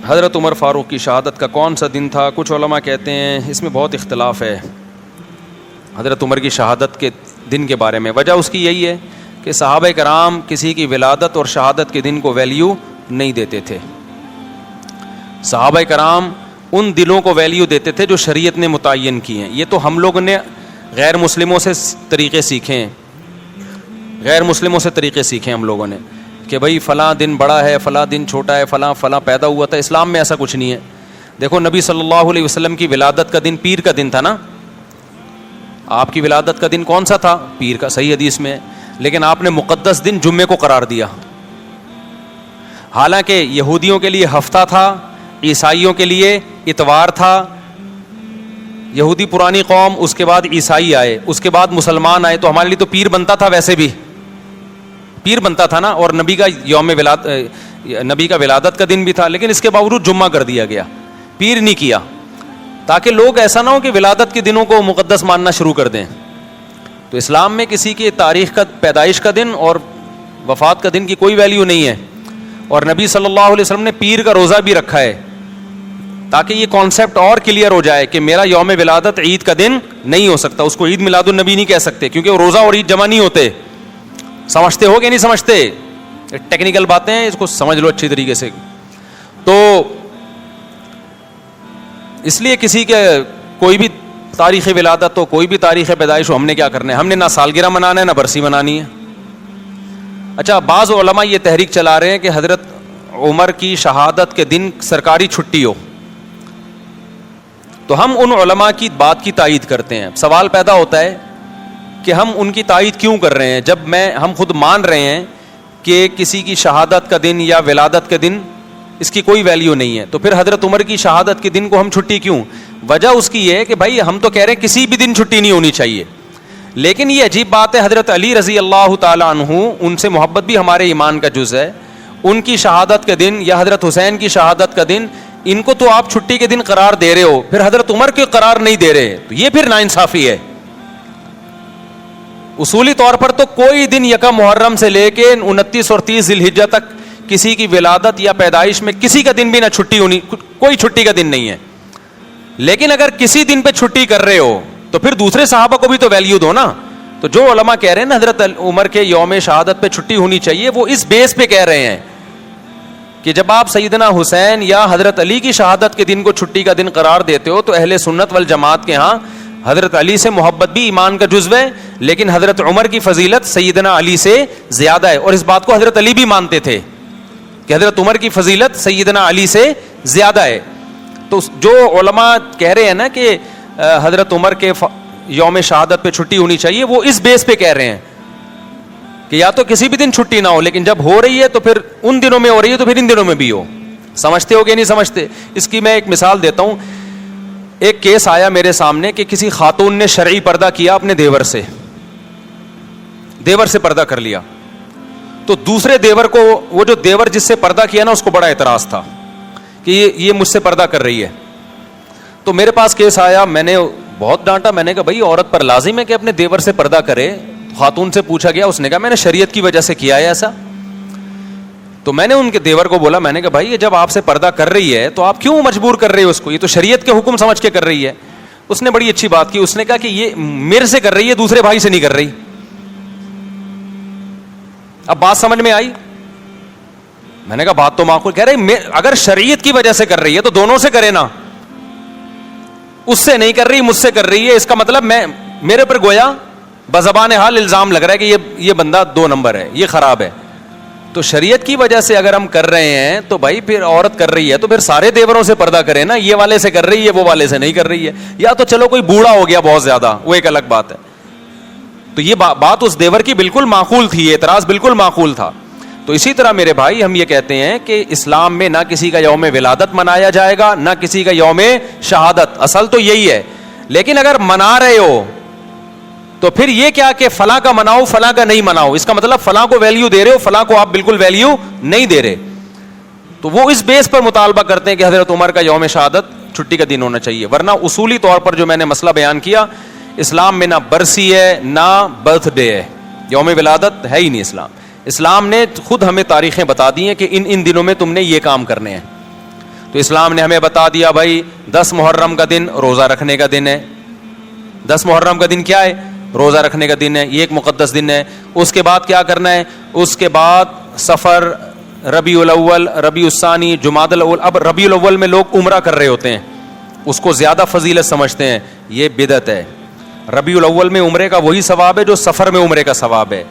حضرت عمر فاروق کی شہادت کا کون سا دن تھا؟ کچھ علماء کہتے ہیں اس میں بہت اختلاف ہے حضرت عمر کی شہادت کے دن کے بارے میں. وجہ اس کی یہی ہے کہ صحابہ کرام کسی کی ولادت اور شہادت کے دن کو ویلیو نہیں دیتے تھے. صحابہ کرام ان دلوں کو ویلیو دیتے تھے جو شریعت نے متعین کی ہیں. یہ تو ہم لوگوں نے غیر مسلموں سے طریقے سیکھے ہیں, غیر مسلموں سے طریقے سیکھے ہم لوگوں نے کہ بھائی فلاں دن بڑا ہے, فلاں دن چھوٹا ہے, فلاں فلاں پیدا ہوا تھا. اسلام میں ایسا کچھ نہیں ہے. دیکھو نبی صلی اللہ علیہ وسلم کی ولادت کا دن پیر کا دن تھا نا. آپ کی ولادت کا دن کون سا تھا؟ پیر کا, صحیح حدیث میں. لیکن آپ نے مقدس دن جمعے کو قرار دیا. حالانکہ یہودیوں کے لیے ہفتہ تھا, عیسائیوں کے لیے اتوار تھا. یہودی پرانی قوم, اس کے بعد عیسائی آئے, اس کے بعد مسلمان آئے, تو ہمارے لیے تو پیر بنتا تھا, ویسے بھی پیر بنتا تھا نا. اور نبی کا نبی کا ولادت کا دن بھی تھا, لیکن اس کے باوجود جمعہ کر دیا گیا, پیر نہیں کیا, تاکہ لوگ ایسا نہ ہو کہ ولادت کے دنوں کو مقدس ماننا شروع کر دیں. تو اسلام میں کسی کی تاریخ کا, پیدائش کا دن اور وفات کا دن کی کوئی ویلیو نہیں ہے. اور نبی صلی اللہ علیہ وسلم نے پیر کا روزہ بھی رکھا ہے تاکہ یہ کانسیپٹ اور کلیئر ہو جائے کہ میرا یوم ولادت عید کا دن نہیں ہو سکتا. اس کو عید میلاد النبی نہیں کہہ سکتے, کیونکہ وہ روزہ اور عید جمع نہیں ہوتے. سمجھتے ہو کہ نہیں سمجھتے؟ ٹیکنیکل باتیں ہیں, اس کو سمجھ لو اچھی طریقے سے. تو اس لیے کسی کے کوئی بھی تاریخ ولادت ہو, کوئی بھی تاریخ پیدائش ہو, ہم نے کیا کرنا ہے؟ ہم نے نہ سالگرہ منانا ہے, نہ برسی منانی ہے. اچھا, بعض علماء یہ تحریک چلا رہے ہیں کہ حضرت عمر کی شہادت کے دن سرکاری چھٹی ہو, تو ہم ان علماء کی بات کی تائید کرتے ہیں. سوال پیدا ہوتا ہے کہ ہم ان کی تائید کیوں کر رہے ہیں جب ہم خود مان رہے ہیں کہ کسی کی شہادت کا دن یا ولادت کا دن اس کی کوئی ویلیو نہیں ہے, تو پھر حضرت عمر کی شہادت کے دن کو ہم چھٹی کیوں؟ وجہ اس کی یہ ہے کہ بھائی ہم تو کہہ رہے ہیں کسی بھی دن چھٹی نہیں ہونی چاہیے. لیکن یہ عجیب بات ہے, حضرت علی رضی اللہ تعالیٰ عنہ, ان سے محبت بھی ہمارے ایمان کا جز ہے, ان کی شہادت کے دن یا حضرت حسین کی شہادت کا دن, ان کو تو آپ چھٹی کے دن قرار دے رہے ہو, پھر حضرت عمر کے قرار نہیں دے رہے, تو یہ پھر ناانصافی ہے. اصولی طور پر تو کوئی دن یکم محرم سے لے کے 29 اور 30 ذی الحجہ تک کسی کی ولادت یا پیدائش میں کسی کا دن بھی نہ چھٹی ہونی, کوئی چھٹی کا دن نہیں ہے. لیکن اگر کسی دن پہ چھٹی کر رہے ہو تو پھر دوسرے صحابہ کو بھی تو ویلیو دو نا. تو جو علماء کہہ رہے ہیں نا حضرت عمر کے یوم شہادت پہ چھٹی ہونی چاہیے, وہ اس بیس پہ کہہ رہے ہیں کہ جب آپ سیدنا حسین یا حضرت علی کی شہادت کے دن کو چھٹی کا دن قرار دیتے ہو تو اہل سنت والجماعت کے ہاں حضرت علی سے محبت بھی ایمان کا جزو ہے, لیکن حضرت عمر کی فضیلت سیدنا علی سے زیادہ ہے. اور اس بات کو حضرت علی بھی مانتے تھے کہ حضرت عمر کی فضیلت سیدنا علی سے زیادہ ہے. تو جو علماء کہہ رہے ہیں نا کہ حضرت عمر کے یوم شہادت پہ چھٹی ہونی چاہیے, وہ اس بیس پہ کہہ رہے ہیں کہ یا تو کسی بھی دن چھٹی نہ ہو, لیکن جب ہو رہی ہے تو پھر ان دنوں میں ہو رہی ہے تو پھر ان دنوں میں بھی ہو. سمجھتے ہو کہ نہیں سمجھتے؟ اس کی میں ایک مثال دیتا ہوں. ایک کیس آیا میرے سامنے کہ کسی خاتون نے شرعی پردہ کیا اپنے دیور سے پردہ کر لیا, تو دوسرے دیور کو, وہ جو دیور جس سے پردہ کیا نا, اس کو بڑا اعتراض تھا کہ یہ مجھ سے پردہ کر رہی ہے. تو میرے پاس کیس آیا, میں نے بہت ڈانٹا, میں نے کہا بھائی عورت پر لازم ہے کہ اپنے دیور سے پردہ کرے. خاتون سے پوچھا گیا, اس نے کہا میں نے شریعت کی وجہ سے کیا ہے ایسا. تو میں نے ان کے دیور کو بولا, میں نے کہا بھائی یہ جب آپ سے پردہ کر رہی ہے تو آپ کیوں مجبور کر رہے ہو اس کو, یہ تو شریعت کے حکم سمجھ کے کر رہی ہے. اس نے بڑی اچھی بات کی, اس نے کہا کہ یہ میرے سے کر رہی ہے, دوسرے بھائی سے نہیں کر رہی. اب بات سمجھ میں آئی؟ میں نے کہا بات تو معقول. کہہ رہے اگر شریعت کی وجہ سے کر رہی ہے تو دونوں سے کرے نا, اس سے نہیں کر رہی, مجھ سے کر رہی ہے, اس کا مطلب میرے پر گویا بزبان حال الزام لگ رہا ہے کہ یہ بندہ 2 نمبر ہے, یہ خراب ہے. تو شریعت کی وجہ سے اگر ہم کر رہے ہیں تو بھائی پھر عورت کر رہی ہے تو پھر سارے دیوروں سے پردہ کرے نا, یہ والے سے کر رہی ہے, وہ والے سے نہیں کر رہی ہے. یا تو چلو کوئی بوڑھا ہو گیا بہت زیادہ, وہ ایک الگ بات ہے. تو یہ بات اس دیور کی بالکل معقول تھی, اعتراض بالکل معقول تھا. تو اسی طرح میرے بھائی ہم یہ کہتے ہیں کہ اسلام میں نہ کسی کا یوم ولادت منایا جائے گا, نہ کسی کا یوم شہادت. اصل تو یہی ہے. لیکن اگر منا رہے ہو تو پھر یہ کیا کہ فلاں کا مناؤ فلاں کا نہیں مناؤ, اس کا مطلب فلاں کو ویلیو دے رہے ہو, فلاں کو آپ بالکل ویلیو نہیں دے رہے. تو وہ اس بیس پر مطالبہ کرتے ہیں کہ حضرت عمر کا یوم شہادت چھٹی کا دن ہونا چاہیے. ورنہ اصولی طور پر جو میں نے مسئلہ بیان کیا, اسلام میں نہ برسی ہے نہ برتھ ڈے ہے, یوم ولادت ہے ہی نہیں. اسلام نے خود ہمیں تاریخیں بتا دی ہیں کہ ان دنوں میں تم نے یہ کام کرنے ہیں. تو اسلام نے ہمیں بتا دیا بھائی 10 محرم کا دن روزہ رکھنے کا دن ہے. 10 محرم کا دن کیا ہے؟ روزہ رکھنے کا دن ہے. یہ ایک مقدس دن ہے. اس کے بعد کیا کرنا ہے؟ اس کے بعد سفر، ربیع الاول، ربیع الثانی، جمادی الاول. اب ربیع الاول میں لوگ عمرہ کر رہے ہوتے ہیں، اس کو زیادہ فضیلت سمجھتے ہیں، یہ بدعت ہے. ربیع الاول میں عمرے کا وہی ثواب ہے جو سفر میں عمرے کا ثواب ہے.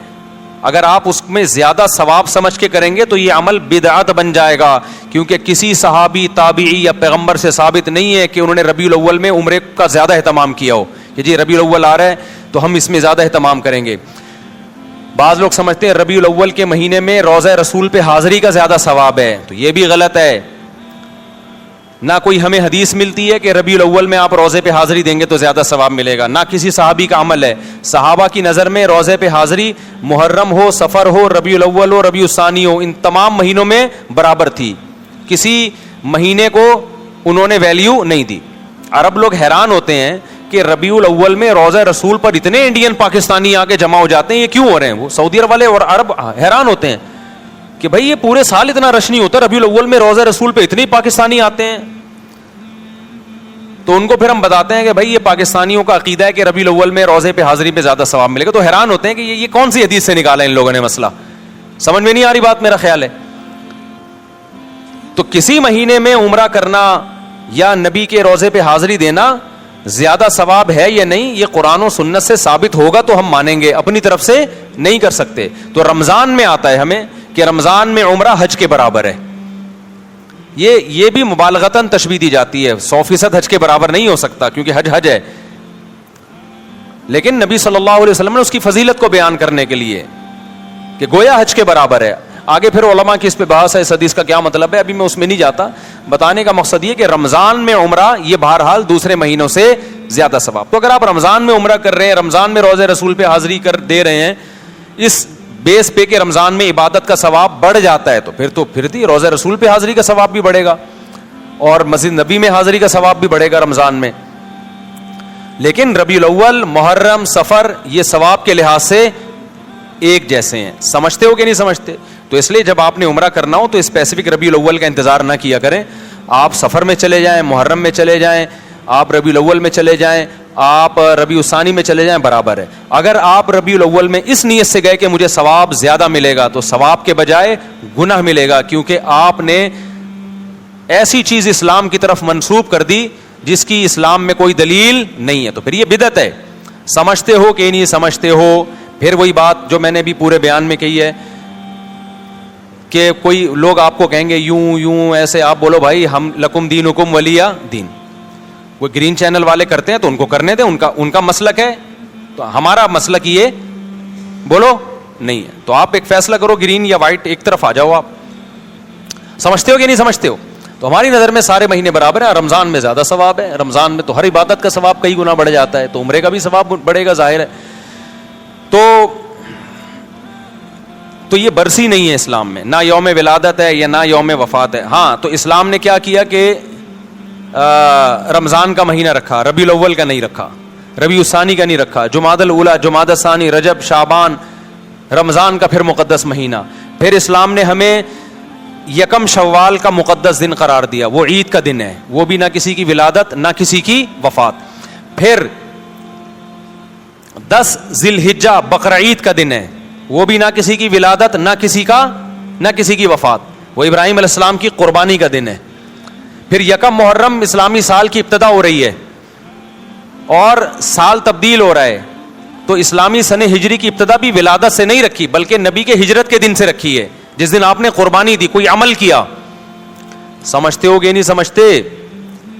اگر آپ اس میں زیادہ ثواب سمجھ کے کریں گے تو یہ عمل بدعت بن جائے گا، کیونکہ کسی صحابی، تابعی یا پیغمبر سے ثابت نہیں ہے کہ انہوں نے ربیع الاول میں عمرے کا زیادہ اہتمام کیا ہو کہ جی ربیع الاول آ رہا ہے تو ہم اس میں زیادہ اہتمام کریں گے. بعض لوگ سمجھتے ہیں ربیع الاول کے مہینے میں روضہ رسول پہ حاضری کا زیادہ ثواب ہے، تو یہ بھی غلط ہے. نہ کوئی ہمیں حدیث ملتی ہے کہ ربیع الاول میں آپ روزے پہ حاضری دیں گے تو زیادہ ثواب ملے گا، نہ کسی صحابی کا عمل ہے. صحابہ کی نظر میں روزے پہ حاضری محرم ہو، سفر ہو، ربیع الاول ہو، ربیع الثانی ہو، ان تمام مہینوں میں برابر تھی. کسی مہینے کو انہوں نے ویلیو نہیں دی. عرب لوگ حیران ہوتے ہیں کہ ربیع الاول میں روزہ رسول پر اتنے انڈین پاکستانی آ کے جمع ہو جاتے ہیں، یہ کیوں ہو رہے ہیں؟ وہ سعودی عرب والے اور عرب حیران ہوتے ہیں کہ بھائی یہ پورے سال اتنا رش نہیں ہوتا، ربیع الاول میں روزہ رسول پہ اتنے پاکستانی آتے ہیں. تو ان کو پھر ہم بتاتے ہیں کہ بھائی یہ پاکستانیوں کا عقیدہ ہے کہ ربیع الاول میں روزے پہ حاضری پہ زیادہ ثواب ملے گا. تو حیران ہوتے ہیں کہ یہ کون سی حدیث سے نکالا ان لوگوں نے مسئلہ، سمجھ میں نہیں آ رہی بات، میرا خیال ہے. تو کسی مہینے میں عمرہ کرنا یا نبی کے روزے پہ حاضری دینا زیادہ ثواب ہے یا نہیں، یہ قرآن و سنت سے ثابت ہوگا تو ہم مانیں گے، اپنی طرف سے نہیں کر سکتے. تو رمضان میں آتا ہے ہمیں کہ رمضان میں عمرہ حج کے برابر ہے. یہ بھی مبالغتاً تشبیہ دی جاتی ہے، 100% حج کے برابر نہیں ہو سکتا کیونکہ حج ہے، لیکن نبی صلی اللہ علیہ وسلم نے اس کی فضیلت کو بیان کرنے کے لیے کہ گویا حج کے برابر ہے. آگے پھر علماء کی اس پہ بحث ہے اس حدیث کا کیا مطلب ہے، ابھی میں اس میں نہیں جاتا. بتانے کا مقصد یہ کہ رمضان میں عمرہ یہ بہرحال دوسرے مہینوں سے زیادہ ثواب. تو اگر آپ رمضان میں عمرہ کر رہے ہیں، رمضان میں روزہ رسول پہ حاضری کر دے رہے ہیں اس بیس پہ کہ رمضان میں عبادت کا ثواب بڑھ جاتا ہے، تو پھر روزہ رسول پہ حاضری کا ثواب بھی بڑھے گا اور مسجد نبی میں حاضری کا ثواب بھی بڑھے گا رمضان میں. لیکن ربیع الاول، محرم، سفر یہ ثواب کے لحاظ سے ایک جیسے ہیں. سمجھتے ہو کہ نہیں سمجھتے؟ تو اس لیے جب آپ نے عمرہ کرنا ہو تو اسپیسیفک ربیع الاول کا انتظار نہ کیا کریں. آپ سفر میں چلے جائیں، محرم میں چلے جائیں، آپ ربیع الاول میں چلے جائیں، آپ ربیع الثانی میں چلے جائیں، برابر ہے. اگر آپ ربیع الاول میں اس نیت سے گئے کہ مجھے ثواب زیادہ ملے گا تو ثواب کے بجائے گناہ ملے گا، کیونکہ آپ نے ایسی چیز اسلام کی طرف منسوب کر دی جس کی اسلام میں کوئی دلیل نہیں ہے. تو پھر یہ بدعت ہے. سمجھتے ہو کہ نہیں سمجھتے ہو؟ پھر وہی بات جو میں نے بھی پورے بیان میں کہی ہے کہ کوئی لوگ آپ کو کہیں گے یوں ایسے، آپ بولو بھائی ہم لکم دینکم ولی دین. وہ گرین چینل والے کرتے ہیں تو ان کو کرنے دیں، ان کا مسلک ہے. تو ہمارا مسلک یہ بولو نہیں ہے. تو آپ ایک فیصلہ کرو، گرین یا وائٹ، ایک طرف آ جاؤ. آپ سمجھتے ہو کہ نہیں سمجھتے ہو؟ تو ہماری نظر میں سارے مہینے برابر ہیں. رمضان میں زیادہ ثواب ہے، رمضان میں تو ہر عبادت کا ثواب کئی گنا بڑھ جاتا ہے، تو عمرے کا بھی ثواب بڑھے گا، ظاہر ہے. تو یہ برسی نہیں ہے اسلام میں، نہ یوم ولادت ہے یا نہ یوم وفات ہے. ہاں تو اسلام نے کیا کیا کہ رمضان کا مہینہ رکھا، ربیع الاول کا نہیں رکھا، ربیع الثانی کا نہیں رکھا، جمادی الاولی، جمادی الثانی، رجب، شعبان، رمضان کا پھر مقدس مہینہ. پھر اسلام نے ہمیں یکم شوال کا مقدس دن قرار دیا، وہ عید کا دن ہے، وہ بھی نہ کسی کی ولادت نہ کسی کی وفات. پھر 10 ذی الحجہ بقرعید کا دن ہے، وہ بھی نہ کسی کی ولادت نہ کسی کی وفات، وہ ابراہیم علیہ السلام کی قربانی کا دن ہے. پھر یکم محرم اسلامی سال کی ابتدا ہو رہی ہے اور سال تبدیل ہو رہا ہے، تو اسلامی سن ہجری کی ابتدا بھی ولادت سے نہیں رکھی بلکہ نبی کے ہجرت کے دن سے رکھی ہے، جس دن آپ نے قربانی دی، کوئی عمل کیا. سمجھتے ہو گے نہیں سمجھتے؟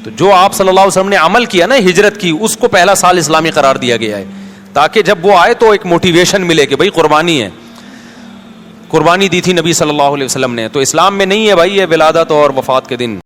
تو جو آپ صلی اللہ علیہ وسلم نے عمل کیا نا، ہجرت کی، اس کو پہلا سال اسلامی قرار دیا گیا ہے تاکہ جب وہ آئے تو ایک موٹیویشن ملے کہ بھائی قربانی ہے، قربانی دی تھی نبی صلی اللہ علیہ وسلم نے. تو اسلام میں نہیں ہے بھائی یہ ولادت اور وفات کے دن.